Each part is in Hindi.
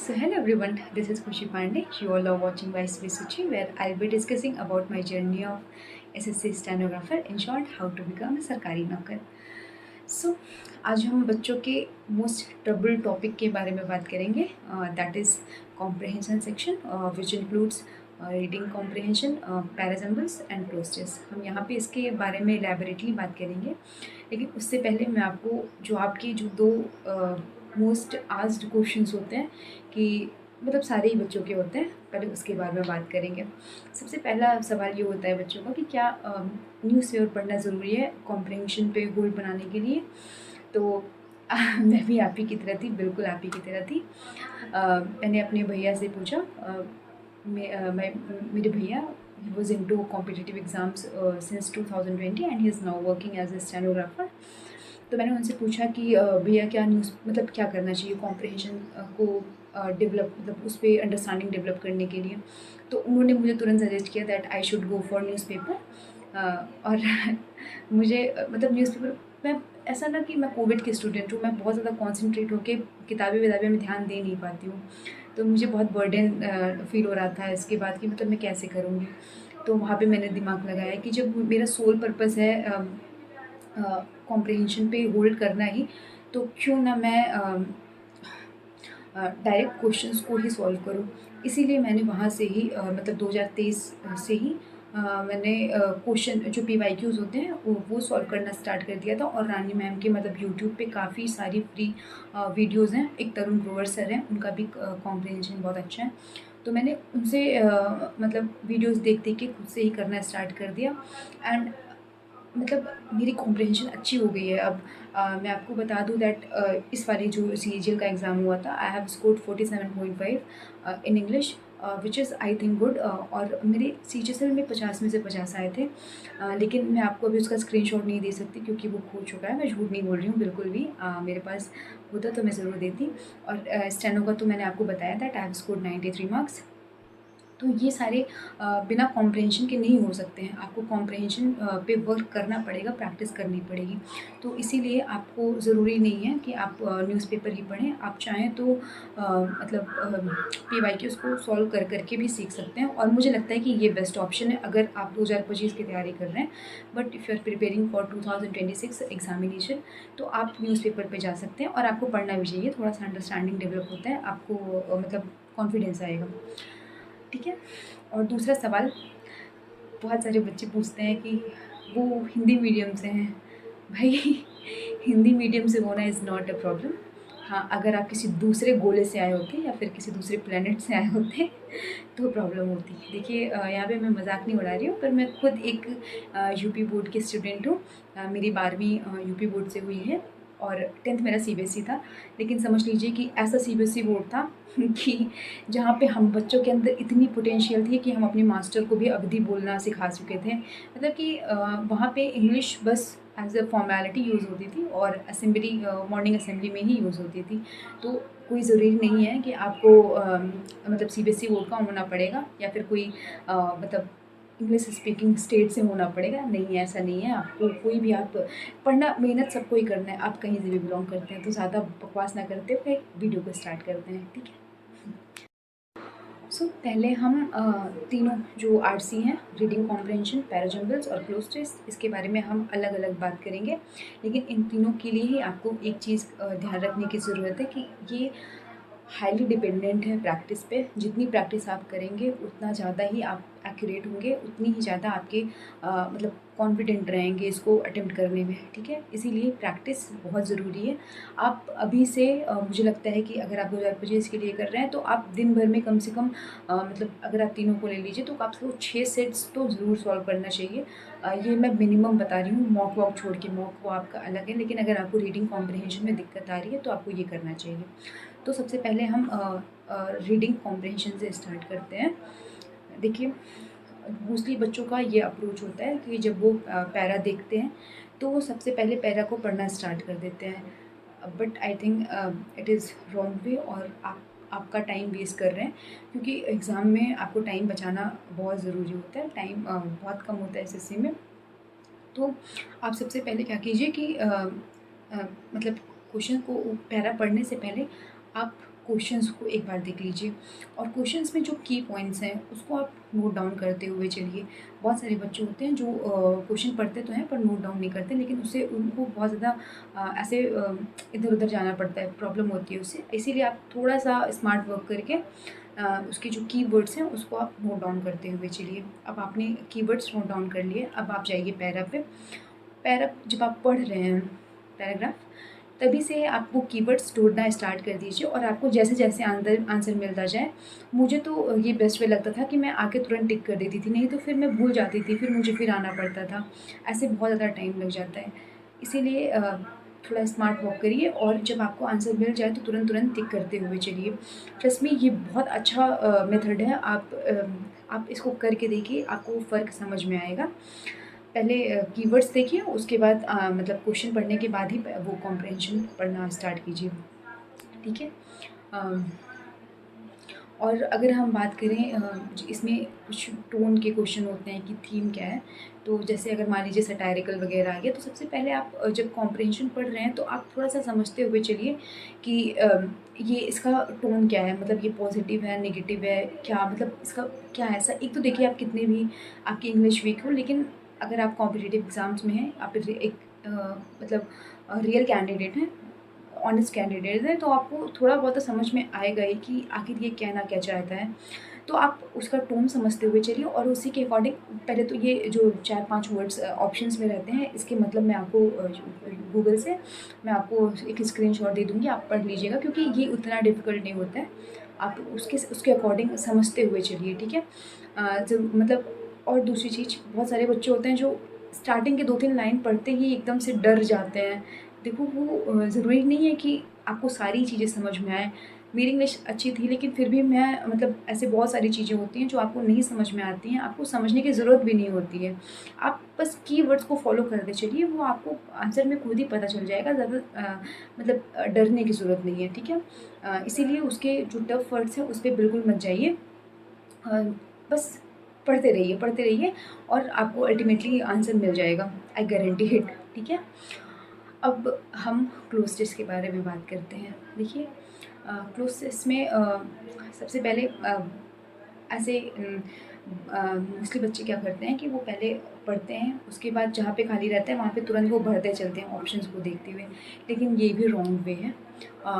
So hello everyone, this is Khushi Pandey. You all are watching Vice Visuchi, where I'll be discussing about my journey of SSC stenographer. In short, how to become a सरकारी नौकर. So आज हम बच्चों के मोस्ट ट्रबल टॉपिक के बारे में बात करेंगे. That is comprehension section, which includes reading comprehension, parajumbles and cloze tests. हम यहाँ पे इसके बारे में एलैबोरेटली बात करेंगे, लेकिन उससे पहले मैं आपको जो आपकी जो दो मोस्ट आस्क्ड क्वेश्चंस होते हैं कि मतलब सारे ही बच्चों के होते हैं, पहले उसके बारे में बात करेंगे. सबसे पहला सवाल ये होता है बच्चों का कि क्या न्यूज़पेपर पढ़ना ज़रूरी है कॉम्प्रहेंशन पे होल्ड बनाने के लिए. तो मैं भी आप ही की तरह थी, बिल्कुल आप ही की तरह थी. मैंने अपने भैया से पूछा. मेरे भैया he was into competitive exams since 2020 and he is now working as a stenographer. तो मैंने उनसे पूछा कि भैया क्या न्यूज़ मतलब क्या करना चाहिए कॉम्प्रहेंशन को डेवलप मतलब उस पर अंडरस्टैंडिंग डेवलप करने के लिए. तो उन्होंने मुझे तुरंत सजेस्ट किया that I should go for newspaper. और मुझे मतलब न्यूज़पेपर मैं ऐसा ना कि मैं कोविड की स्टूडेंट हूँ, मैं बहुत ज़्यादा कॉन्सेंट्रेट होकर किताबें विताबें में ध्यान दे नहीं पाती हूँ. तो मुझे बहुत बर्डन फील हो रहा था इसके बाद कि मतलब मैं कैसे करूँगी. तो वहाँ पे मैंने दिमाग लगाया कि जब मेरा सोल पर्पस है कॉम्प्रहेंशन पे होल्ड करना ही, तो क्यों ना मैं डायरेक्ट क्वेश्चंस को ही सॉल्व करूँ. इसीलिए मैंने वहाँ से ही मतलब 2023 से ही मैंने क्वेश्चन जो PYQs होते हैं वो सॉल्व करना स्टार्ट कर दिया था. और रानी मैम के मतलब यूट्यूब पे काफ़ी सारी फ्री वीडियोज़ हैं. एक तरुण ग्रोवर सर हैं, उनका भी कॉम्प्रहेंशन बहुत अच्छा है. तो मैंने उनसे मतलब वीडियोज़ देख देख के खुद से ही करना स्टार्ट कर दिया. एंड मतलब मेरी कॉम्प्रहेंशन अच्छी हो गई है अब. मैं आपको बता दूँ दैट इस वाली जो CGL का एग्ज़ाम हुआ था, I have scored 47.5 in English, which is I think good. और मेरे CGL में 50 में से 50 आए थे. लेकिन मैं आपको अभी उसका स्क्रीनशॉट नहीं दे सकती क्योंकि वो खो चुका है. मैं झूठ नहीं बोल रही हूँ बिल्कुल भी. मेरे पास होता तो मैं ज़रूर देती. और स्टेनो का तो मैंने आपको बताया that I have scored 93 marks. तो ये सारे बिना कॉम्प्रहेंशन के नहीं हो सकते हैं. आपको कॉम्प्रहेंशन पे वर्क करना पड़ेगा, प्रैक्टिस करनी पड़ेगी. तो इसीलिए आपको ज़रूरी नहीं है कि आप न्यूज़पेपर ही पढ़ें. आप चाहें तो मतलब PYQs को सॉल्व कर करके भी सीख सकते हैं. और मुझे लगता है कि ये बेस्ट ऑप्शन है अगर आप 2025 की तैयारी कर रहे हैं. But if you are preparing for 2026 examination, तो आप न्यूज़पेपर पे जा सकते हैं. और आपको पढ़ना भी चाहिए, थोड़ा सा अंडरस्टैंडिंग डेवलप होता है, आपको मतलब कॉन्फिडेंस आएगा. ठीक है. और दूसरा सवाल, बहुत सारे बच्चे पूछते हैं कि वो हिंदी मीडियम से हैं. भाई हिंदी मीडियम से होना इज़ नॉट अ प्रॉब्लम. हाँ, अगर आप किसी दूसरे गोले से आए होते या फिर किसी दूसरे प्लेनेट से आए होते तो प्रॉब्लम होती. देखिए यहाँ पे मैं मजाक नहीं उड़ा रही हूँ, पर मैं खुद एक यूपी बोर्ड की स्टूडेंट हूँ. मेरी 12वीं यूपी बोर्ड से हुई है और 10th मेरा CBSE था. लेकिन समझ लीजिए कि ऐसा CBSE बोर्ड था कि जहाँ पे हम बच्चों के अंदर इतनी पोटेंशियल थी कि हम अपने मास्टर को भी अवधि बोलना सिखा चुके थे. मतलब कि वहाँ पे इंग्लिश बस एज अ फॉर्मेलिटी यूज़ होती थी और असेंबली मॉर्निंग असेंबली में ही यूज़ होती थी. तो कोई ज़रूरी नहीं है कि आपको मतलब CBSE बोर्ड का होना पड़ेगा या फिर कोई मतलब इंग्लिश स्पीकिंग स्टेट से होना पड़ेगा. नहीं, ऐसा नहीं है. आपको कोई भी आप पढ़ना, मेहनत सबको ही करना है. आप कहीं से भी बिलोंग करते हैं. तो ज़्यादा बकवास ना करते हुए वीडियो को स्टार्ट करते हैं. ठीक है. सो पहले हम तीनों जो RC हैं, रीडिंग कॉम्प्रहेंशन, पैराजम्बल्स और क्लोस्टेस, इसके बारे में हम अलग अलग बात करेंगे. लेकिन इन तीनों के लिए ही आपको एक चीज़ ध्यान रखने की ज़रूरत है कि ये हाईली डिपेंडेंट है प्रैक्टिस पे. जितनी प्रैक्टिस आप करेंगे उतना ज़्यादा ही आप एक्यूरेट होंगे, उतनी ही ज़्यादा आपके मतलब कॉन्फिडेंट रहेंगे इसको अटेम्प्ट करने में. ठीक है. इसीलिए प्रैक्टिस बहुत ज़रूरी है. आप अभी से मुझे लगता है कि अगर आप 2025 के लिए कर रहे हैं तो आप दिन भर में कम से कम मतलब अगर आप तीनों को ले लीजिए तो आपको 6 सेट्स तो ज़रूर सॉल्व करना चाहिए. ये मैं मिनिमम बता रही हूँ, मॉक वॉक छोड़ के. मॉक वो आपका अलग है, लेकिन अगर आपको रीडिंग कॉम्प्रहेंशन में दिक्कत आ रही है तो आपको ये करना चाहिए. तो सबसे पहले हम रीडिंग कॉम्प्रहेंशन से स्टार्ट करते हैं. देखिए मोस्टली बच्चों का ये अप्रोच होता है कि जब वो पैरा देखते हैं तो वो सबसे पहले पैरा को पढ़ना स्टार्ट कर देते हैं. But I think it is wrong way. और आपका टाइम वेस्ट कर रहे हैं क्योंकि एग्ज़ाम में आपको टाइम बचाना बहुत ज़रूरी होता है. टाइम बहुत कम होता है SSC में. तो आप सबसे पहले क्या कीजिए कि मतलब क्वेश्चन को पैरा पढ़ने से पहले आप क्वेश्चंस को एक बार देख लीजिए और क्वेश्चंस में जो की पॉइंट्स हैं उसको आप नोट डाउन करते हुए चलिए। बहुत सारे बच्चे होते हैं जो क्वेश्चन पढ़ते तो हैं पर नोट डाउन नहीं करते, लेकिन उससे उनको बहुत ज़्यादा ऐसे इधर उधर जाना पड़ता है, प्रॉब्लम होती है उससे। इसीलिए आप थोड़ा सा स्मार्ट वर्क करके उसके जो कीवर्ड्स हैं उसको आप नोट डाउन करते हुए चलिए। अब आपने कीवर्ड्स नोट डाउन कर लिए, अब आप जाइए पैरा पे। पैरा जब आप पढ़ रहे हैं पैराग्राफ, तभी से आप वो कीवर्ड्स ढूँढना स्टार्ट कर दीजिए और आपको जैसे जैसे आंसर मिलता जाए, मुझे तो ये बेस्ट वे लगता था कि मैं आके तुरंत टिक कर देती थी, नहीं तो फिर मैं भूल जाती थी, फिर मुझे फिर आना पड़ता था। ऐसे बहुत ज़्यादा टाइम लग जाता है। इसीलिए थोड़ा स्मार्ट वर्क करिए और जब आपको आंसर मिल जाए तो तुरंत तुरंत टिक करते हुए चलिए। ट्रस्ट मी, ये बहुत अच्छा मेथड है। आप इसको करके देखिए, आपको फ़र्क समझ में आएगा। पहले कीवर्ड्स देखिए, उसके बाद मतलब क्वेश्चन पढ़ने के बाद ही वो कॉम्प्रिहेंशन पढ़ना स्टार्ट कीजिए, ठीक है। अम, और अगर हम बात करें इसमें कुछ टोन के क्वेश्चन होते हैं कि थीम क्या है, तो जैसे अगर मान लीजिए सटायरिकल वगैरह आ गया, तो सबसे पहले आप जब कॉम्प्रिहेंशन पढ़ रहे हैं तो आप थोड़ा सा समझते हुए चलिए कि ये इसका टोन क्या है, मतलब ये पॉजिटिव है, नेगेटिव है, क्या मतलब इसका क्या है ऐसा। एक तो देखिए, आप कितने भी आपकी इंग्लिश वीक हो, लेकिन अगर आप कॉम्पिटिटिव एग्ज़ाम्स में हैं, आप एक मतलब रियल कैंडिडेट हैं, ऑनेस्ट कैंडिडेट हैं, तो आपको थोड़ा बहुत तो समझ में आएगा ही कि आखिर ये कहना क्या चाहता है। तो आप उसका टोन समझते हुए चलिए और उसी के अकॉर्डिंग पहले तो ये जो 4-5 वर्ड्स ऑप्शंस में रहते हैं, इसके मतलब मैं आपको गूगल से मैं आपको एक स्क्रीनशॉट दे दूँगी, आप पढ़ लीजिएगा, क्योंकि ये उतना डिफ़िकल्ट नहीं होता है। आप उसके अकॉर्डिंग समझते हुए चलिए, ठीक है। ज़रूर मतलब, और दूसरी चीज़, बहुत सारे बच्चे होते हैं जो स्टार्टिंग के 2-3 लाइन पढ़ते ही एकदम से डर जाते हैं। देखो, वो ज़रूरी नहीं है कि आपको सारी चीज़ें समझ में आएँ। मेरी इंग्लिश अच्छी थी, लेकिन फिर भी मैं मतलब ऐसे बहुत सारी चीज़ें होती हैं जो आपको नहीं समझ में आती हैं, आपको समझने की ज़रूरत भी नहीं होती है। आप बस कीवर्ड्स को फ़ॉलो करते चलिए, वो आपको आंसर में खुद ही पता चल जाएगा। ज़्यादा मतलब डरने की ज़रूरत नहीं है, ठीक है। इसीलिए उसके जो टफ वर्ड्स हैं, उस पे बिल्कुल मत जाइए। अ, बस पढ़ते रहिए और आपको अल्टीमेटली आंसर मिल जाएगा, आई गारंटी इट, ठीक है। अब हम क्लोज़ टेस्ट के बारे में बात करते हैं। देखिए, क्लोज़ टेस्ट में सबसे पहले ऐसे मोस्टली बच्चे क्या करते हैं कि वो पहले पढ़ते हैं, उसके बाद जहाँ पे खाली रहता है वहाँ पे तुरंत वो भरते चलते हैं ऑप्शंस को देखते हुए, लेकिन ये भी रॉन्ग वे है।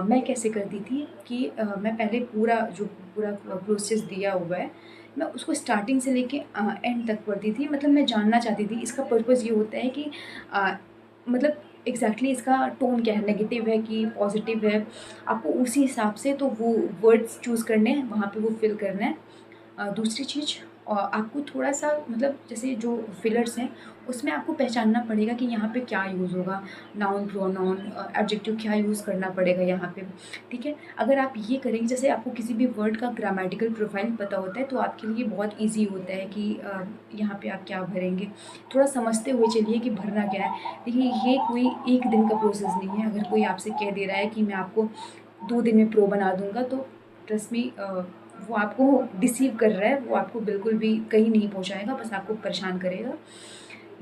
मैं कैसे करती थी कि मैं पहले पूरा क्लोज़ टेस्ट दिया हुआ है, मैं उसको स्टार्टिंग से लेके एंड तक पढ़ती थी। मतलब मैं जानना चाहती थी, इसका पर्पज़ ये होता है कि अ, मतलब एग्ज़ैक्टली इसका टोन क्या है, नेगेटिव है कि पॉज़िटिव है, आपको उसी हिसाब से तो वो वर्ड्स चूज़ करने हैं, वहाँ पे वो फ़िल करना है। दूसरी चीज़, आपको थोड़ा-सा मतलब जैसे जो फिलर्स हैं, उसमें आपको पहचानना पड़ेगा कि यहाँ पे क्या यूज़ होगा, नाउन, प्रोनाउन, एडजेक्टिव क्या यूज़ करना पड़ेगा यहाँ पे, ठीक है? अगर आप ये करेंगे, जैसे आपको किसी भी वर्ड का ग्रामेटिकल प्रोफाइल पता होता है, तो आपके लिए बहुत ईज़ी होता है कि यहाँ पे आप क्या भरेंगे। थोड़ा समझते हुए चलिए कि भरना क्या है। देखिए, ये कोई एक दिन का प्रोसेस नहीं है। अगर कोई आपसे कह दे रहा है कि मैं आपको 2 दिन में प्रो बना दूँगा, तो ट्रस्ट मी, वो आपको डिसीव कर रहा है, वो आपको बिल्कुल भी कहीं नहीं पहुँचाएगा, बस आपको परेशान करेगा।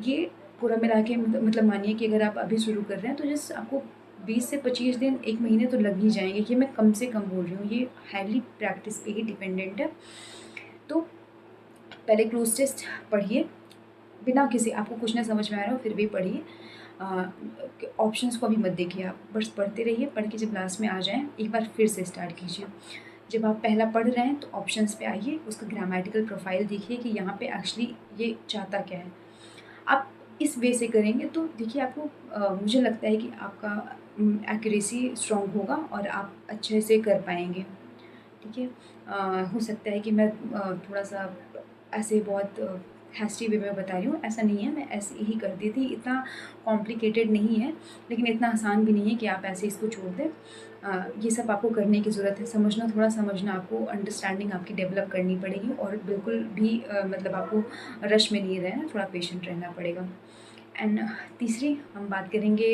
ये पूरा मिला के मतलब मानिए कि अगर आप अभी शुरू कर रहे हैं, तो जस्ट आपको 20 से 25 दिन, 1 महीने तो लग ही जाएँगे। ये मैं कम से कम बोल रही हूँ, ये हाईली प्रैक्टिस पे ही डिपेंडेंट है। तो पहले क्लोज़ टेस्ट पढ़िए, बिना किसी, आपको कुछ ना समझ में आ रहा हो फिर भी पढ़िए। ऑप्शंस को अभी मत देखिए आप, बस पढ़ते रहिए, पढ़ के जब लास्ट में आ जाएँ, एक बार फिर से स्टार्ट कीजिए। जब आप पहला पढ़ रहे हैं तो ऑप्शंस पे आइए, उसका ग्रामेटिकल प्रोफाइल देखिए कि यहाँ पे एक्चुअली ये चाहता क्या है। आप इस वे से करेंगे तो देखिए, आपको मुझे लगता है कि आपका एक्यूरेसी स्ट्रॉन्ग होगा और आप अच्छे से कर पाएँगे, ठीक है। हो सकता है कि मैं थोड़ा-सा ऐसे बहुत हैस्टी वे में बता रही हूँ, ऐसा नहीं है, मैं ऐसे ही करती थी, इतना कॉम्प्लिकेटेड नहीं है, लेकिन इतना आसान भी नहीं है कि आप ऐसे इसको छोड़ दें। ये सब आपको करने की ज़रूरत है, थोड़ा समझना, आपको अंडरस्टैंडिंग आपकी डेवलप करनी पड़ेगी और बिल्कुल भी मतलब आपको रश में नहीं रहना, थोड़ा पेशेंट रहना पड़ेगा। एंड तीसरी हम बात करेंगे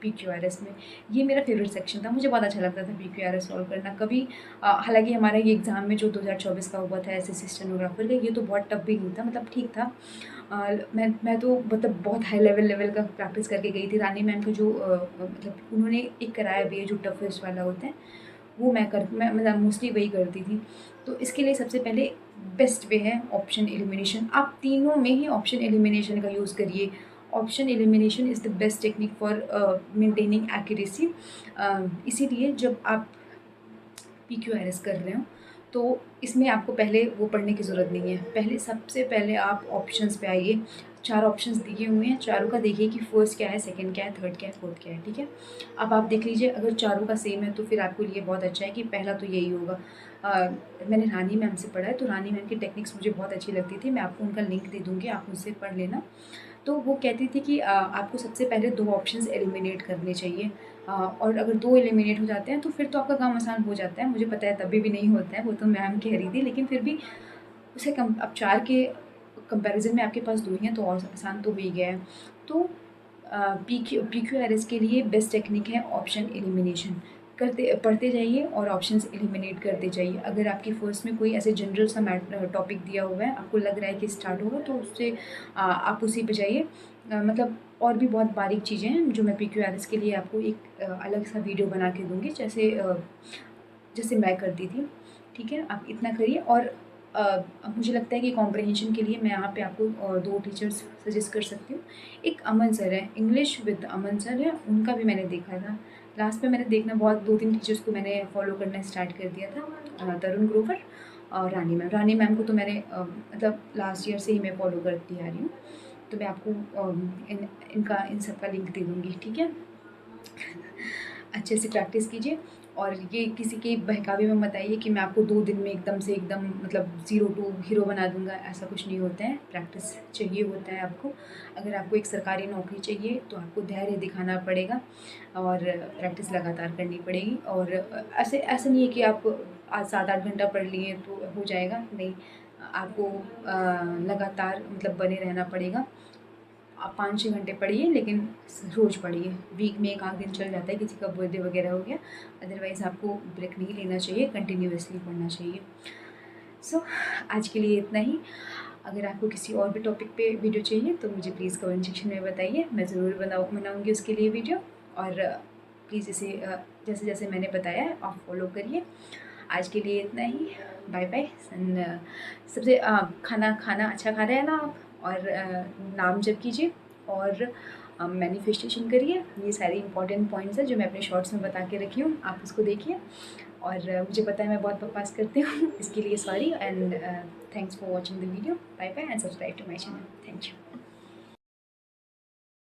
पीक्यूआरएस में। ये मेरा फ़ेवरेट सेक्शन था, मुझे बहुत अच्छा लगता था पीक्यूआरएस सॉल्व करना। कभी हालाँकि हमारा ये एग्ज़ाम में जो 2024 का हुआ था एसएससी स्टेनोग्राफ़र का, ये तो बहुत टफ भी नहीं था, मतलब ठीक था। मैं तो मतलब बहुत हाई लेवल का प्रैक्टिस करके गई थी। रानी मैम का जो मतलब उन्होंने एक कराया भी है जो टफेस्ट वाला होता है, वो मैं मतलब मोस्टली वही करती थी। तो इसके लिए सबसे पहले बेस्ट वे है ऑप्शन एलिमिनेशन। आप तीनों में ही ऑप्शन एलिमिनेशन का यूज़ करिए। Option elimination is the best technique for maintaining accuracy. इसीलिए जब आप PQRS कर रहे हो तो इसमें आपको पहले वो पढ़ने की ज़रूरत नहीं है। पहले सबसे पहले आप ऑप्शंस पे आइए। 4 ऑप्शंस दिए हुए हैं, चारों का देखिए कि फर्स्ट क्या है, सेकंड क्या है, थर्ड क्या है, फोर्थ क्या है, ठीक है। अब आप देख लीजिए, अगर चारों का सेम है तो फिर आपके लिए बहुत अच्छा है कि पहला तो यही होगा। मैंने रानी मैम से पढ़ा है, तो रानी मैम की टेक्निक्स मुझे बहुत अच्छी लगती थी। मैं आपको उनका लिंक दे दूँगी, आप उनसे पढ़ लेना। तो वो कहती थी कि आपको सबसे पहले 2 ऑप्शंस एलिमिनेट करने चाहिए। और अगर 2 एलिमिनेट हो जाते हैं तो फिर तो आपका काम आसान हो जाता है। मुझे पता है तभी भी नहीं होता है, वो तो मैम कह रही थी, लेकिन फिर भी उसे कम अब 4 के कंपैरिज़न में आपके पास 2 ही हैं तो और आसान तो हो ही गया है। तो PQRS के लिए बेस्ट टेक्निक है ऑप्शन एलिमिनेशन। करते पढ़ते जाइए और ऑप्शंस एलिमिनेट करते जाइए। अगर आपकी फर्स्ट में कोई ऐसे जनरल सा टॉपिक दिया हुआ है, आपको लग रहा है कि स्टार्ट होगा, तो उससे आप उसी पे जाइए। मतलब और भी बहुत बारीक चीज़ें हैं जो मैं PQRS के लिए आपको एक अलग सा वीडियो बना के दूँगी, जैसे मैं करती थी, ठीक है? आप इतना करिए। और मुझे लगता है कि कॉम्प्रिहेंशन के लिए मैं यहाँ पे आपको 2 टीचर्स सजेस्ट कर सकती हूँ। एक अमन सर है, इंग्लिश विद अमन सर है, उनका भी मैंने देखा था। लास्ट में मैंने देखना बहुत 2-3 टीचर्स को मैंने फॉलो करना स्टार्ट कर दिया था, तरुण ग्रोवर और रानी मैम। रानी मैम को तो मैंने मतलब लास्ट ईयर से ही मैं फॉलो करती आ रही हूँ। तो मैं आपको इन सब का लिंक दे दूँगी, ठीक है? अच्छे से प्रैक्टिस कीजिए और ये किसी के बहकावे में मत आइए कि मैं आपको 2 दिन में एकदम मतलब ज़ीरो टू हीरो बना दूँगा, ऐसा कुछ नहीं होता है। प्रैक्टिस चाहिए होता है आपको। अगर आपको एक सरकारी नौकरी चाहिए तो आपको धैर्य दिखाना पड़ेगा और प्रैक्टिस लगातार करनी पड़ेगी। और ऐसा नहीं है कि आप आज 7-8 घंटा पढ़ लिए तो हो जाएगा, नहीं। आपको लगातार मतलब बने रहना पड़ेगा। आप 5-6 घंटे पढ़िए, लेकिन रोज़ पढ़िए। वीक में 1 आध दिन चल जाता है, किसी का बर्थडे वगैरह हो गया, अदरवाइज़ आपको ब्रेक नहीं लेना चाहिए, कंटिन्यूअसली पढ़ना चाहिए। सो आज के लिए इतना ही। अगर आपको किसी और भी टॉपिक पे वीडियो चाहिए तो मुझे प्लीज़ कमेंट सेक्शन में बताइए, मैं ज़रूर बनाऊँगी उसके लिए वीडियो। और प्लीज़ इसे जैसे जैसे मैंने बताया है आप फॉलो करिए। आज के लिए इतना ही। Bye bye. सबसे खाना खाना अच्छा खा रहे हैं ना आप? और नाम जप कीजिए और मैनिफेस्टेशन करिए। ये सारे इंपॉर्टेंट पॉइंट्स हैं जो मैं अपने शॉर्ट्स में बता के रखी हूँ, आप उसको देखिए। और मुझे पता है मैं बहुत बकवास करती हूँ इसके लिए sorry. And thanks for watching the video. Bye bye and subscribe to my channel. Thank you.